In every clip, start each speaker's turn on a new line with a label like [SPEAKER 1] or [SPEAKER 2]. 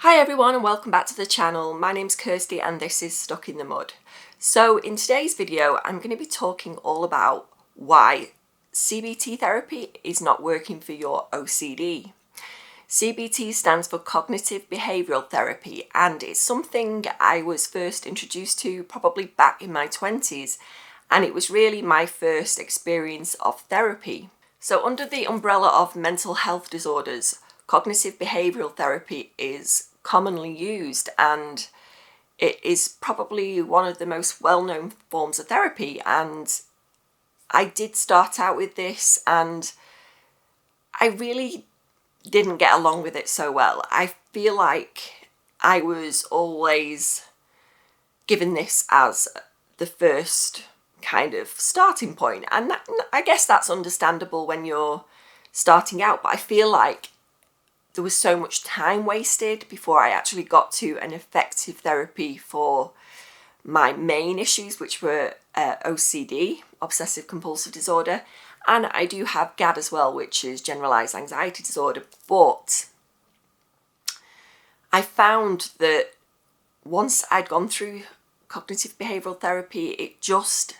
[SPEAKER 1] Hi everyone and welcome back to the channel. My name's Kirsty and this is Stuck in the Mud. So in today's video I'm going to be talking all about why CBT therapy is not working for your OCD. CBT stands for Cognitive Behavioural Therapy and it's something I was first introduced to probably back in my 20s, and it was really my first experience of therapy. So under the umbrella of mental health disorders, cognitive behavioural therapy is commonly used, and it is probably one of the most well-known forms of therapy. And I did start out with this and I really didn't get along with it so well. I feel like I was always given this as the first kind of starting point, and I guess that's understandable when you're starting out, but I feel like there was so much time wasted before I actually got to an effective therapy for my main issues, which were OCD, obsessive compulsive disorder, and I do have GAD as well, which is generalized anxiety disorder. But I found that once I'd gone through cognitive behavioural therapy, it just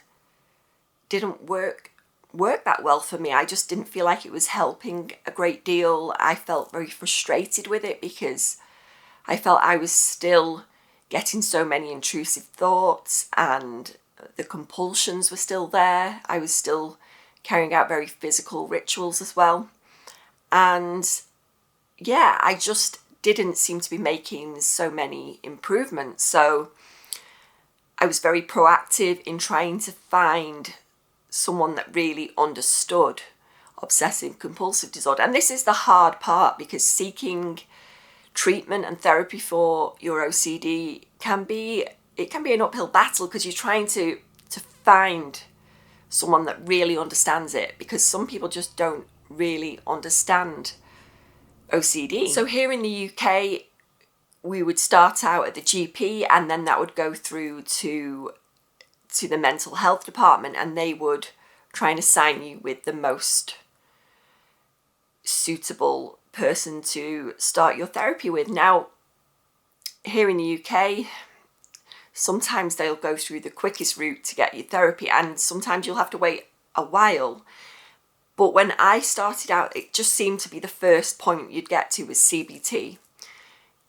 [SPEAKER 1] didn't work that well for me. I just didn't feel like it was helping a great deal. I felt very frustrated with it because I felt I was still getting so many intrusive thoughts and the compulsions were still there. I was still carrying out very physical rituals as well. And yeah, I just didn't seem to be making so many improvements. So I was very proactive in trying to find someone that really understood obsessive compulsive disorder. And this is the hard part, because seeking treatment and therapy for your OCD can be an uphill battle, because you're trying to find someone that really understands it, because some people just don't really understand OCD. So here in the UK, we would start out at the GP and then that would go through to the mental health department, and they would try and assign you with the most suitable person to start your therapy with. Now, here in the UK, sometimes they'll go through the quickest route to get you therapy, and sometimes you'll have to wait a while. But when I started out, it just seemed to be the first point you'd get to was CBT.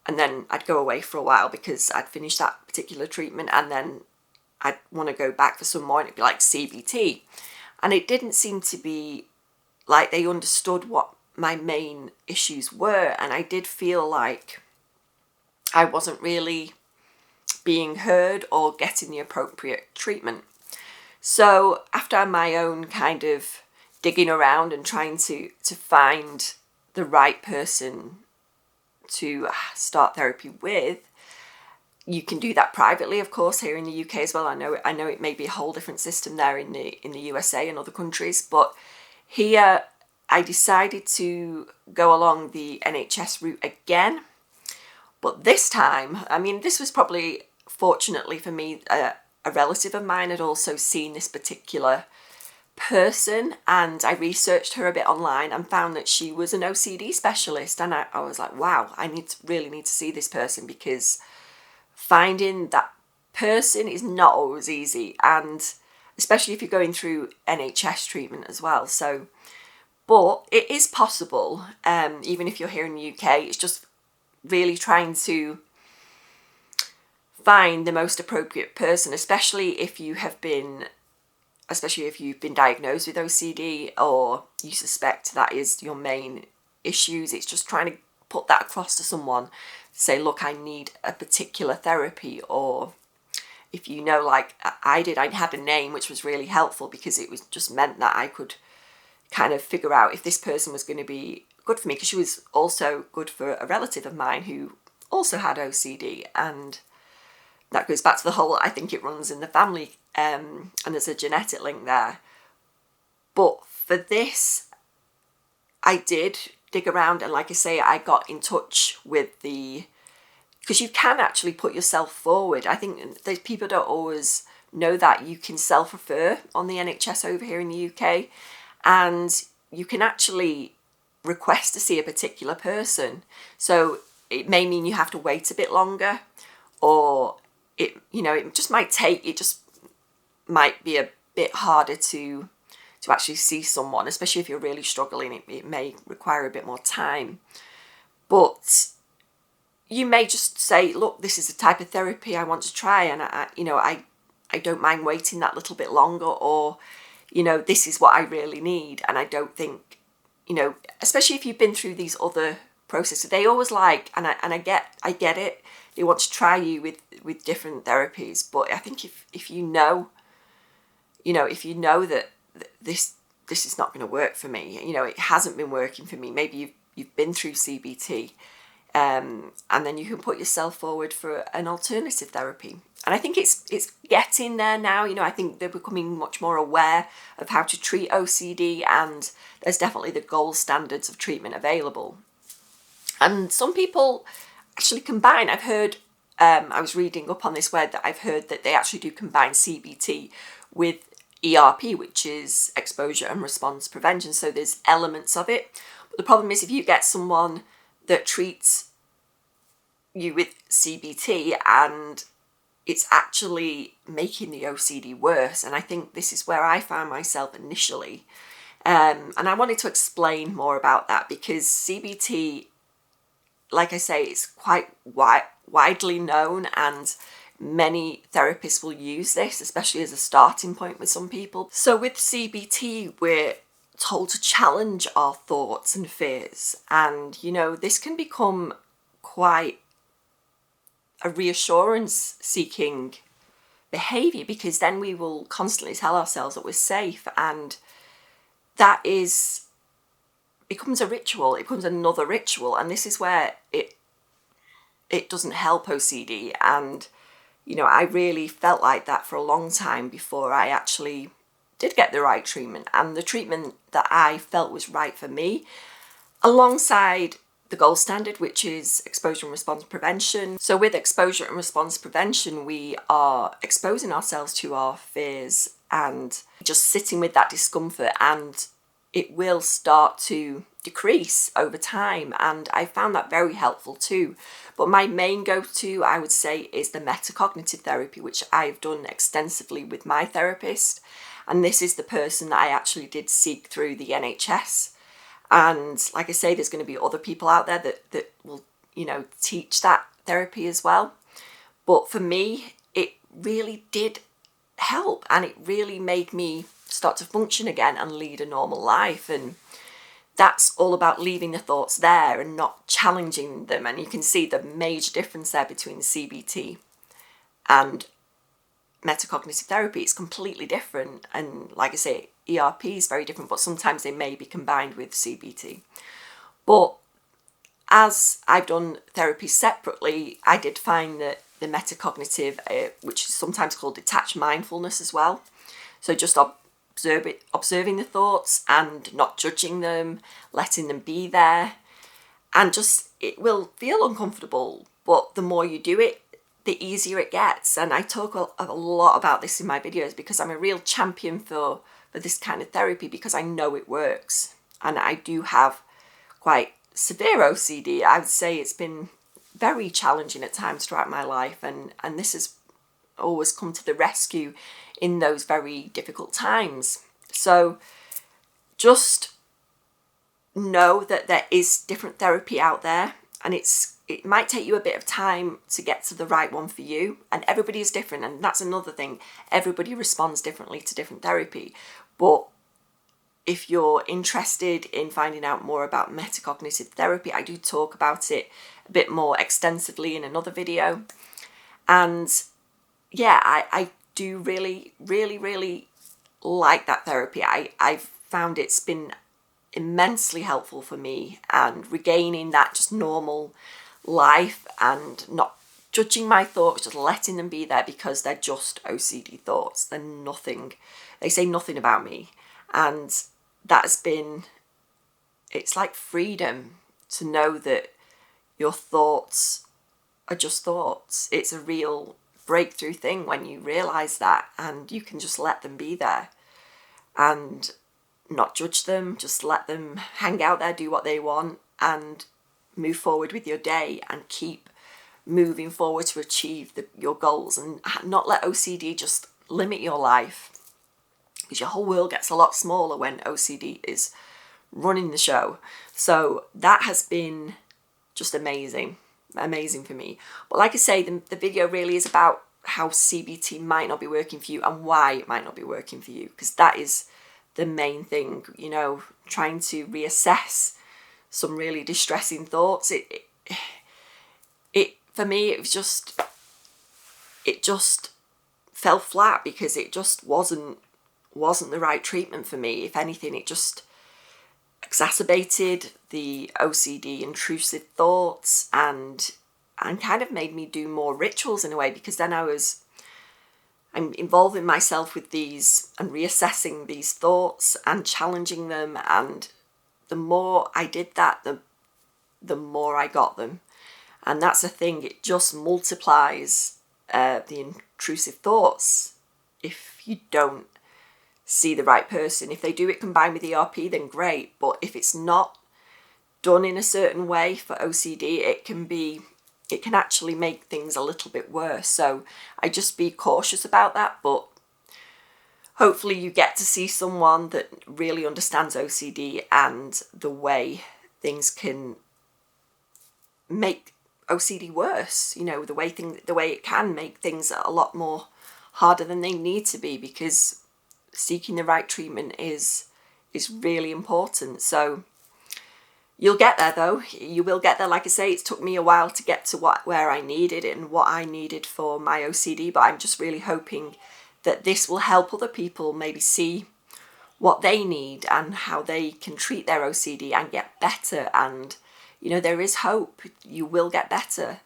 [SPEAKER 1] And then I'd go away for a while because I'd finished that particular treatment, and then I'd want to go back for some more and it'd be like CBT. And it didn't seem to be like they understood what my main issues were. And I did feel like I wasn't really being heard or getting the appropriate treatment. So after my own kind of digging around and trying to find the right person to start therapy with, you can do that privately, of course, here in the UK as well. I know it may be a whole different system there in the USA and other countries, but here I decided to go along the NHS route again. But this time, I mean, this was probably, fortunately for me, a relative of mine had also seen this particular person, and I researched her a bit online and found that she was an OCD specialist, and I was like, wow, I really need to see this person, because finding that person is not always easy, and especially if you're going through NHS treatment as well. So, but it is possible, even if you're here in the UK. It's just really trying to find the most appropriate person, especially if you've been diagnosed with OCD or you suspect that is your main issues. It's just trying to put that across to someone, say, look, I need a particular therapy. Or if you know, like I did, I had a name, which was really helpful because it was just meant that I could kind of figure out if this person was going to be good for me, because she was also good for a relative of mine who also had OCD. And that goes back to the whole, I think it runs in the family, and there's a genetic link there. But for this, I did dig around, and like I say, I got in touch with because you can actually put yourself forward. I think those people don't always know that you can self-refer on the NHS over here in the UK, and you can actually request to see a particular person. So it may mean you have to wait a bit longer, or it just might be a bit harder to actually see someone, especially if you're really struggling. It may require a bit more time. But you may just say, look, this is the type of therapy I want to try, and I don't mind waiting that little bit longer, or, this is what I really need. And I don't think, especially if you've been through these other processes, they always and I get it. They want to try you with different therapies. But I think if you know that this is not going to work for me, it hasn't been working for me. Maybe you've been through CBT, and then you can put yourself forward for an alternative therapy. And I think it's getting there now. I think they're becoming much more aware of how to treat OCD, and there's definitely the gold standards of treatment available. And some people actually combine. I've heard, I was reading up on this where that I've heard that they actually do combine CBT with ERP, which is exposure and response prevention. So there's elements of it. But the problem is if you get someone that treats you with CBT and it's actually making the OCD worse. And I think this is where I found myself initially. And I wanted to explain more about that, because CBT, like I say, it's quite widely known, and many therapists will use this, especially as a starting point with some people. So with CBT, we're told to challenge our thoughts and fears. And, this can become quite a reassurance-seeking behaviour, because then we will constantly tell ourselves that we're safe, and that becomes a ritual. It becomes another ritual, and this is where it doesn't help OCD. And I really felt like that for a long time before I actually did get the right treatment, and the treatment that I felt was right for me, alongside the gold standard, which is exposure and response prevention. So with exposure and response prevention, we are exposing ourselves to our fears and just sitting with that discomfort, and it will start to decrease over time. And I found that very helpful too. But my main go-to, I would say, is the metacognitive therapy, which I've done extensively with my therapist. And this is the person that I actually did seek through the NHS. And like I say, there's going to be other people out there that will, teach that therapy as well. But for me, it really did help, and it really made me start to function again and lead a normal life. And that's all about leaving the thoughts there and not challenging them. And you can see the major difference there between CBT and metacognitive therapy. It's completely different. And like I say, ERP is very different, but sometimes they may be combined with CBT. But as I've done therapy separately, I did find that the metacognitive, which is sometimes called detached mindfulness as well. So just observing the thoughts and not judging them, letting them be there. And just, it will feel uncomfortable, but the more you do it, the easier it gets. And I talk a lot about this in my videos, because I'm a real champion for this kind of therapy, because I know it works. And I do have quite severe OCD. I would say it's been very challenging at times throughout my life, and this has always come to the rescue in those very difficult times. So just know that there is different therapy out there, and it might take you a bit of time to get to the right one for you, and everybody is different. And that's another thing, everybody responds differently to different therapy. But if you're interested in finding out more about metacognitive therapy, I do talk about it a bit more extensively in another video. And yeah, I do really, really, really like that therapy. I've found it's been immensely helpful for me, and regaining that just normal life and not judging my thoughts, just letting them be there, because they're just OCD thoughts. They're nothing, they say nothing about me. And that has been, it's like freedom to know that your thoughts are just thoughts. It's a real breakthrough thing when you realize that, and you can just let them be there and not judge them, just let them hang out there, do what they want, and move forward with your day and keep moving forward to achieve your goals, and not let OCD just limit your life, because your whole world gets a lot smaller when OCD is running the show. So that has been just amazing for me. But like I say, the video really is about how CBT might not be working for you and why it might not be working for you, because that is the main thing, you know, trying to reassess some really distressing thoughts. It for me, it just fell flat, because it just wasn't the right treatment for me. If anything, it just exacerbated the OCD intrusive thoughts and kind of made me do more rituals in a way, because then I'm involving myself with these and reassessing these thoughts and challenging them, and the more I did that, the more I got them. And that's the thing, it just multiplies the intrusive thoughts if you don't see the right person. If they do it combined with ERP, then great, but if it's not done in a certain way for OCD, it can actually make things a little bit worse. So I just be cautious about that, but hopefully you get to see someone that really understands OCD and the way things can make OCD worse, you know, the way it can make things a lot more harder than they need to be, because seeking the right treatment is really important. So you'll get there though. You will get there. Like I say, it took me a while to get to where I needed and what I needed for my OCD, but I'm just really hoping that this will help other people maybe see what they need and how they can treat their OCD and get better. And, you know, there is hope. You will get better.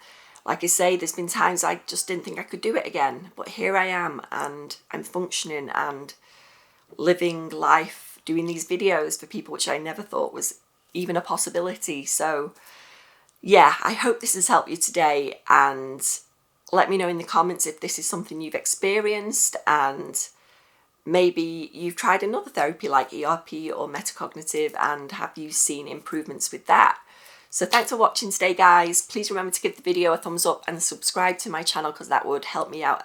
[SPEAKER 1] Like I say, there's been times I just didn't think I could do it again, but here I am, and I'm functioning and living life, doing these videos for people, which I never thought was even a possibility. So yeah, I hope this has helped you today, and let me know in the comments if this is something you've experienced, and maybe you've tried another therapy like ERP or metacognitive, and have you seen improvements with that? So thanks for watching today, guys. Please remember to give the video a thumbs up and subscribe to my channel, because that would help me out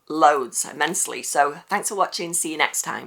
[SPEAKER 1] loads, immensely. So thanks for watching. See you next time.